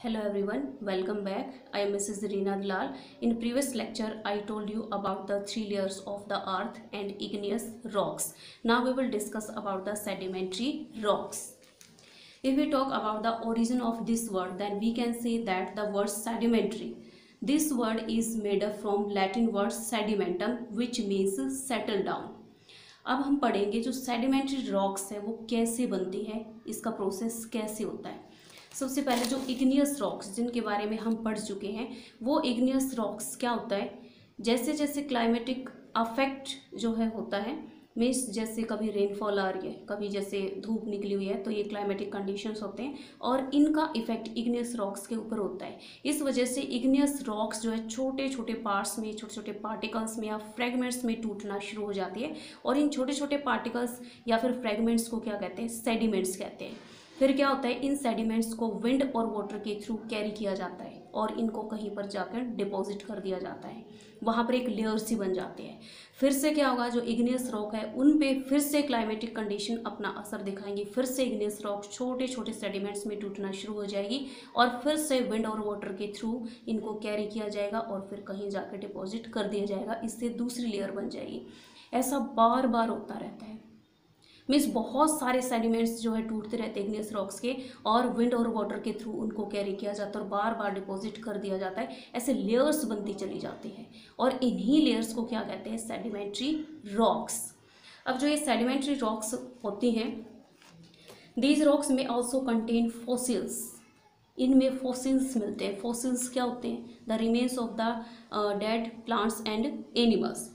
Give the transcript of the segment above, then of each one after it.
Hello everyone, welcome back. I am Mrs. Reena Dalal. In previous lecture, I told you about the three layers of the earth and igneous rocks. Now we will discuss about the sedimentary rocks. If we talk about the origin of this word, then we can say that the word sedimentary. This word is made up from Latin word sedimentum, which means settle down. अब हम पढ़ेंगे जो sedimentary rocks है वो कैसे बनती है, इसका प्रोसेस कैसे होता है। सबसे पहले जो इग्नियस रॉक्स जिनके बारे में हम पढ़ चुके हैं, वो इग्नियस रॉक्स क्या होता है, जैसे जैसे क्लाइमेटिक अफेक्ट जो है होता है, मीन्स जैसे कभी रेनफॉल आ रही है, कभी जैसे धूप निकली हुई है, तो ये क्लाइमेटिक कंडीशंस होते हैं और इनका इफेक्ट इग्नियस रॉक्स के ऊपर होता है। इस वजह से इग्नियस रॉक्स जो है छोटे छोटे पार्ट्स में, छोटे छोटे पार्टिकल्स में या फ्रेगमेंट्स में टूटना शुरू हो जाती है और इन छोटे छोटे पार्टिकल्स या फिर फ्रेगमेंट्स को क्या कहते हैं, सेडिमेंट्स कहते हैं। फिर क्या होता है, इन सेडिमेंट्स को विंड और वाटर के थ्रू कैरी किया जाता है और इनको कहीं पर जाकर डिपॉजिट कर दिया जाता है, वहाँ पर एक लेयर्स ही बन जाते हैं। फिर से क्या होगा, जो इग्नियस रॉक है उन पे फिर से क्लाइमेटिक कंडीशन अपना असर दिखाएंगी, फिर से इग्नियस रॉक छोटे छोटे सेडिमेंट्स में टूटना शुरू हो जाएगी और फिर से विंड और वाटर के थ्रू इनको कैरी किया जाएगा और फिर कहीं जाकर डिपॉजिट कर दिया जाएगा, इससे दूसरी लेयर बन जाएगी। ऐसा बार बार होता रहता है, मीन्स बहुत सारे सेडिमेंट्स जो है टूटते रहते हैं इग्नियस रॉक्स के और विंड और वाटर के थ्रू उनको कैरी किया जाता है और बार बार डिपॉजिट कर दिया जाता है। ऐसे लेयर्स बनती चली जाती हैं और इन्हीं लेयर्स को क्या कहते हैं, सेडिमेंट्री रॉक्स। अब जो ये सेडिमेंट्री रॉक्स होती हैं, दीज रॉक्स में ऑल्सो कंटेन फॉसिल्स, इनमें फॉसिल्स मिलते हैं। फॉसिल्स क्या होते हैं, the remains of the dead plants and animals.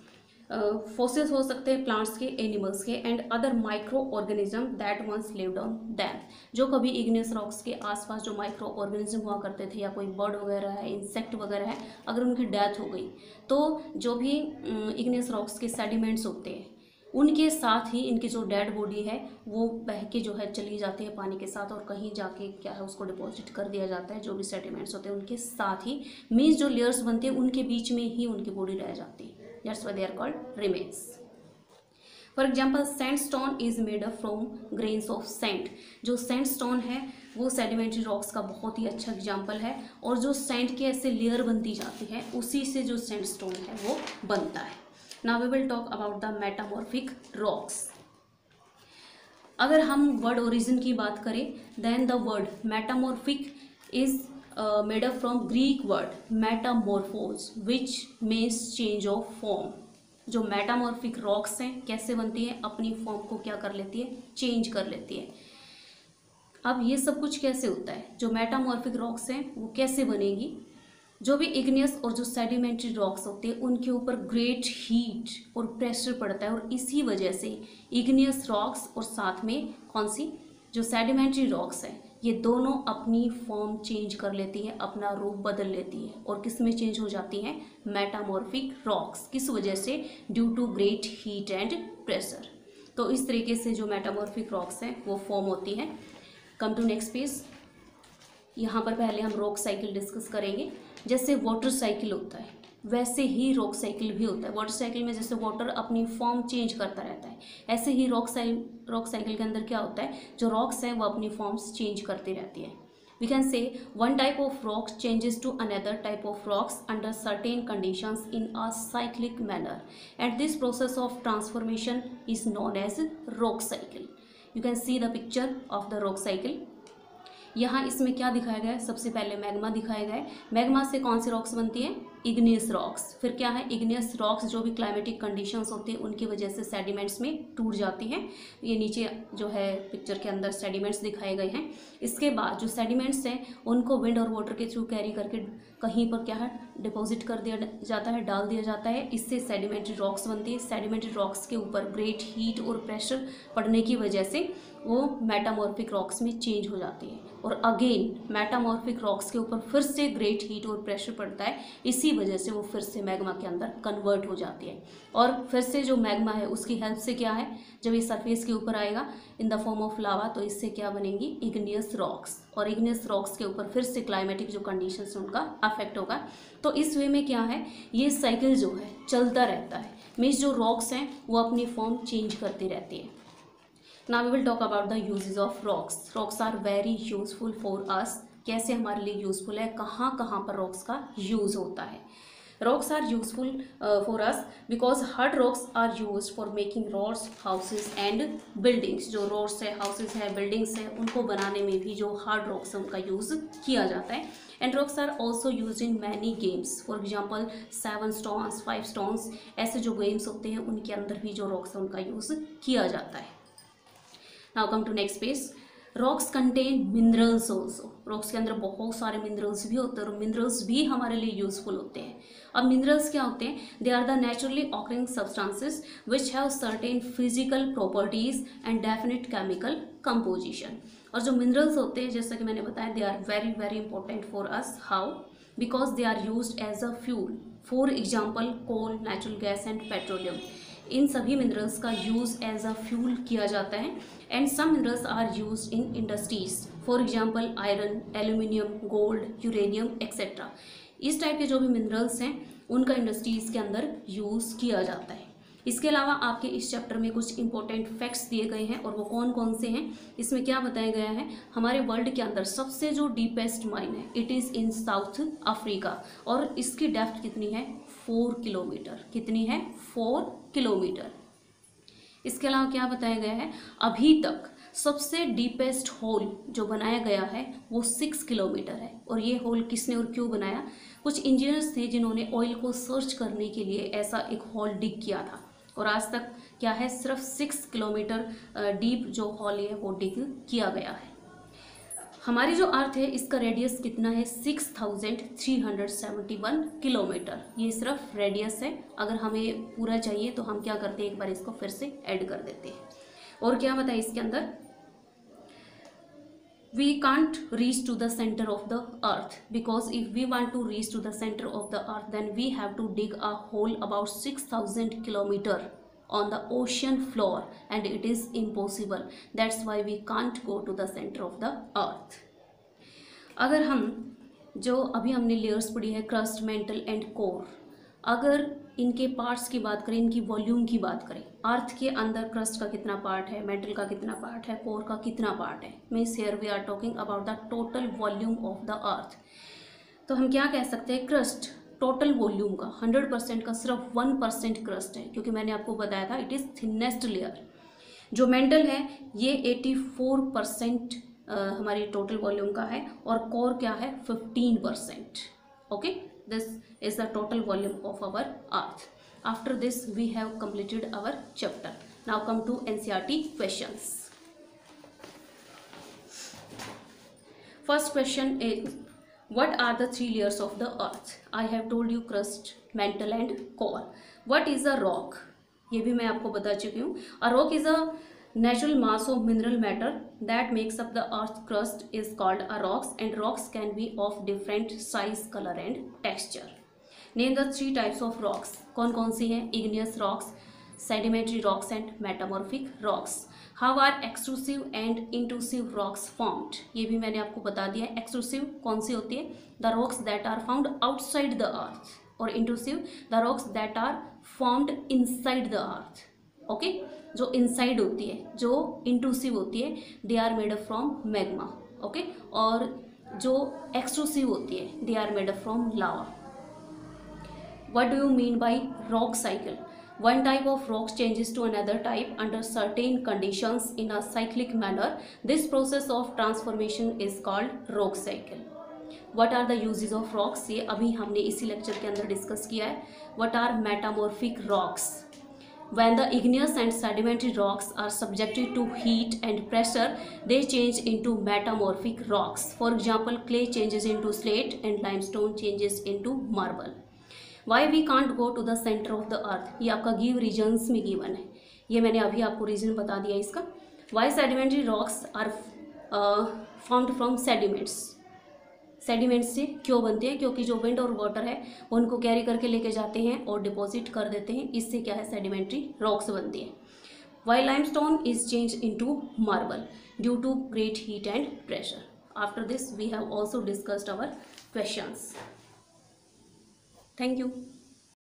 Fossils हो सकते हैं प्लांट्स के, एनिमल्स के, and other micro organism that once lived on them. जो कभी इग्नियस रॉक्स के आसपास जो माइक्रो ऑर्गेनिज्म हुआ करते थे या कोई बर्ड वगैरह है, इंसेक्ट वगैरह है, अगर उनकी डेथ हो गई तो जो भी इग्नियस रॉक्स के सेडिमेंट्स होते हैं उनके साथ ही इनकी जो डेड बॉडी है वो बह के जो है चली जाती है पानी के साथ और कहीं जाके क्या है उसको डिपॉजिट कर दिया जाता है। जो भी सेडिमेंट्स होते हैं उनके साथ ही, मीन्स जो लेयर्स बनती है उनके बीच में ही उनकी बॉडी रह जाती है। That's why they are called remains. For example, sandstone is made up from grains of sand. जो sandstone है वो sedimentary rocks का बहुत ही अच्छा एग्जाम्पल है और जो sand की ऐसे लेयर बनती जाती है उसी से जो sandstone है वो बनता है। Now we will talk about the metamorphic rocks. अगर हम वर्ड ओरिजिन की बात करें, then the word metamorphic is made up from Greek word metamorphose, which means change of form. जो मेटामॉर्फिक रॉक्स हैं कैसे बनती हैं, अपनी फॉर्म को क्या कर लेती है, चेंज कर लेती है। अब ये सब कुछ कैसे होता है, जो मेटामॉर्फिक रॉक्स हैं वो कैसे बनेगी, जो भी इग्नियस और जो सेडिमेंट्री रॉक्स होते हैं उनके ऊपर ग्रेट हीट और प्रेशर पड़ता है और इसी वजह से इग्नियस रॉक्स और साथ में कौन सी जो सेडिमेंट्री रॉक्स हैं ये दोनों अपनी फॉर्म चेंज कर लेती है, अपना रूप बदल लेती है और किस में चेंज हो जाती हैं, मेटामॉर्फिक रॉक्स। किस वजह से, due to great heat and pressure. तो इस तरीके से जो मेटामॉर्फिक रॉक्स हैं वो फॉर्म होती हैं। Come to next page. यहाँ पर पहले हम रॉक साइकिल डिस्कस करेंगे। जैसे वाटर साइकिल होता है वैसे ही रॉक साइकिल भी होता है। वाटर साइकिल में जैसे वाटर अपनी फॉर्म चेंज करता रहता है, ऐसे ही रॉक साइकिल के अंदर क्या होता है, जो रॉक्स हैं वो अपनी फॉर्म्स चेंज करती रहती है। We can say one type of rock changes to another type of rocks under certain conditions in a cyclic manner and this process of transformation is known as rock cycle. You can see the picture of the rock cycle. यहाँ इसमें क्या दिखाया गया है, सबसे पहले magma दिखाया गया है। मैग्मा से कौन सी रॉक्स बनती हैं, इग्नियस रॉक्स। फिर क्या है, इग्नियस रॉक्स जो भी क्लाइमेटिक कंडीशंस होती हैं उनकी वजह से सेडिमेंट्स में टूट जाती हैं। ये नीचे जो है पिक्चर के अंदर सेडिमेंट्स दिखाए गए हैं। इसके बाद जो सेडिमेंट्स हैं उनको विंड और वाटर के थ्रू कैरी करके कहीं पर क्या है डिपॉजिट कर दिया जाता है, डाल दिया जाता है। इससे सेडिमेंट्री रॉक्स बनती है। सेडिमेंट्री रॉक्स के ऊपर ग्रेट हीट और प्रेशर पड़ने की वजह से वो मेटामॉर्फिक रॉक्स में चेंज हो जाती है और अगेन मेटामॉर्फिक रॉक्स के ऊपर फिर से ग्रेट हीट और प्रेशर पड़ता है, इसी वजह से वो फिर से मैग्मा के अंदर कन्वर्ट हो जाती है। और फिर से जो मैग्मा है उसकी हेल्प से क्या है, जब ये सरफेस के ऊपर आएगा in the form of lava तो इससे क्या बनेंगी, इग्नियस रॉक्स। और इग्नियस रॉक्स के ऊपर फिर से क्लाइमेटिक जो कंडीशंस हैं उनका अफेक्ट होगा। तो इस वे में क्या है, ये साइकिल जो है चलता रहता है, मीन्स जो रॉक्स हैं वो अपनी फॉर्म चेंज करती रहती है। Now we will talk about the uses of rocks. Rocks are very useful for us कैसे हमारे लिए यूज़फुल है, कहाँ कहाँ पर रॉक्स का यूज़ होता है। Rocks are useful for us because hard rocks are use for making roads, houses and buildings. जो रोड्स है, हाउसेज है, बिल्डिंग्स है, उनको बनाने में भी जो हार्ड रॉक्स है उनका यूज़ किया जाता है। And rocks are also use in many games, for example 7 stones, 5 stones, ऐसे जो गेम्स होते हैं उनके अंदर भी जो रॉक्स है उनका यूज़ किया जाता है। Now come to next page. Rocks contain minerals also. Rocks के अंदर बहुत सारे मिनरल्स भी होते हैं और मिनरल्स भी हमारे लिए यूजफुल होते हैं। अब मिनरल्स क्या होते हैं? They are the naturally occurring substances which have certain physical properties and definite chemical composition. और जो मिनरल्स होते हैं, जैसा कि मैंने बताया, they are very very important for us. How? Because they are used as a fuel. For example coal, natural gas and petroleum, इन सभी मिनरल्स का यूज़ एज अ फ्यूल किया जाता है। And some minerals are used in industries, for example iron, aluminium, gold, uranium etcetera. इस type के जो भी मिनरल्स हैं उनका इंडस्ट्रीज़ के अंदर यूज़ किया जाता है। इसके अलावा आपके इस चैप्टर में कुछ इंपॉर्टेंट फैक्ट्स दिए गए हैं और वो कौन कौन से हैं, इसमें क्या बताया गया है? हमारे वर्ल्ड के अंदर सबसे जो डीपेस्ट माइन है, it is in south Africa, और इसकी डेप्थ कितनी है? 4 किलोमीटर। कितनी है? 4 किलोमीटर। इसके अलावा क्या बताया गया है? अभी तक सबसे डीपेस्ट होल जो बनाया गया है वो 6 किलोमीटर है। और ये होल किसने और क्यों बनाया? कुछ इंजीनियर्स थे जिन्होंने ऑयल को सर्च करने के लिए ऐसा एक होल डिग किया था, और आज तक क्या है, सिर्फ 6 किलोमीटर डीप जो होल है वो डिग किया गया है। हमारी जो अर्थ है इसका रेडियस कितना है? 6371 किलोमीटर। ये सिर्फ रेडियस है। अगर हमें पूरा चाहिए तो हम क्या करते हैं, एक बार इसको फिर से ऐड कर देते हैं। और क्या बताया इसके अंदर? we can't reach to the center of the earth, because if we want to reach to the center of the earth then we have to dig a hole about 6000 kilometer on the ocean floor and it is impossible. That's why we can't go to the center of the earth. अगर हम जो अभी हमने layers पढ़ी है, crust, mental and core, अगर इनके parts की बात करें, इनकी वॉल्यूम की बात करें, अर्थ के अंदर क्रस्ट का कितना पार्ट है, मेटल का कितना पार्ट है, कोर का कितना पार्ट है, means here we are talking about the total volume of the earth. तो हम क्या कह सकते हैं? क्रस्ट टोटल वॉल्यूम का 100% का सिर्फ 1% क्रस्ट है, क्योंकि मैंने आपको बताया था इट इज़ थिनेस्ट लेयर। जो मेंटल है ये 84% हमारी टोटल वॉल्यूम का है, और कोर क्या है? 15%। Okay, this is the total volume of our earth. After this we have completed our chapter. Now come to NCERT questions. First question is, what are the 3 layers of the earth? I have told you crust, mantle and core. What is a rock? ये भी मैं आपको बता चुकी हूँ। A rock is a natural mass of mineral matter that makes up the earth crust is called a rocks, and rocks can be of different size, color and texture. Name the 3 types of rocks. कौन कौन सी हैं? igneous rocks, sedimentary rocks and metamorphic rocks. How are extrusive and intrusive rocks formed? ये भी मैंने आपको बता दिया है। extrusive कौन सी होती है? The rocks that are found outside the earth, और intrusive the rocks that are formed inside the earth. Okay? जो इनसाइड होती है, जो इंट्रूसिव होती है, they are made up from magma. Okay, और जो एक्सट्रूसिव होती है, they are made up from lava. What do you mean by rock cycle? One type of rock changes to another type under certain conditions in a cyclic manner. This process of transformation is called rock cycle. What are the uses of rocks? ये अभी हमने इसी lecture के अंदर discuss किया है। What are metamorphic rocks? When the igneous and sedimentary rocks are subjected to heat and pressure, they change into metamorphic rocks. For example, clay changes into slate and limestone changes into marble. Why we can't go to the center of the earth? ये आपका give regions में given है, ये मैंने अभी आपको reason बता दिया इसका। Why sedimentary rocks are formed from sediments? Sediment से क्यों बनते हैं? क्योंकि जो विंड और वाटर है वो उनको कैरी करके लेके जाते हैं और डिपॉजिट कर देते हैं, इससे क्या है? सेडिमेंट्री रॉक्स बनती है। Why limestone is change into marble due to great heat and pressure. After this we have also discussed our questions. Thank you.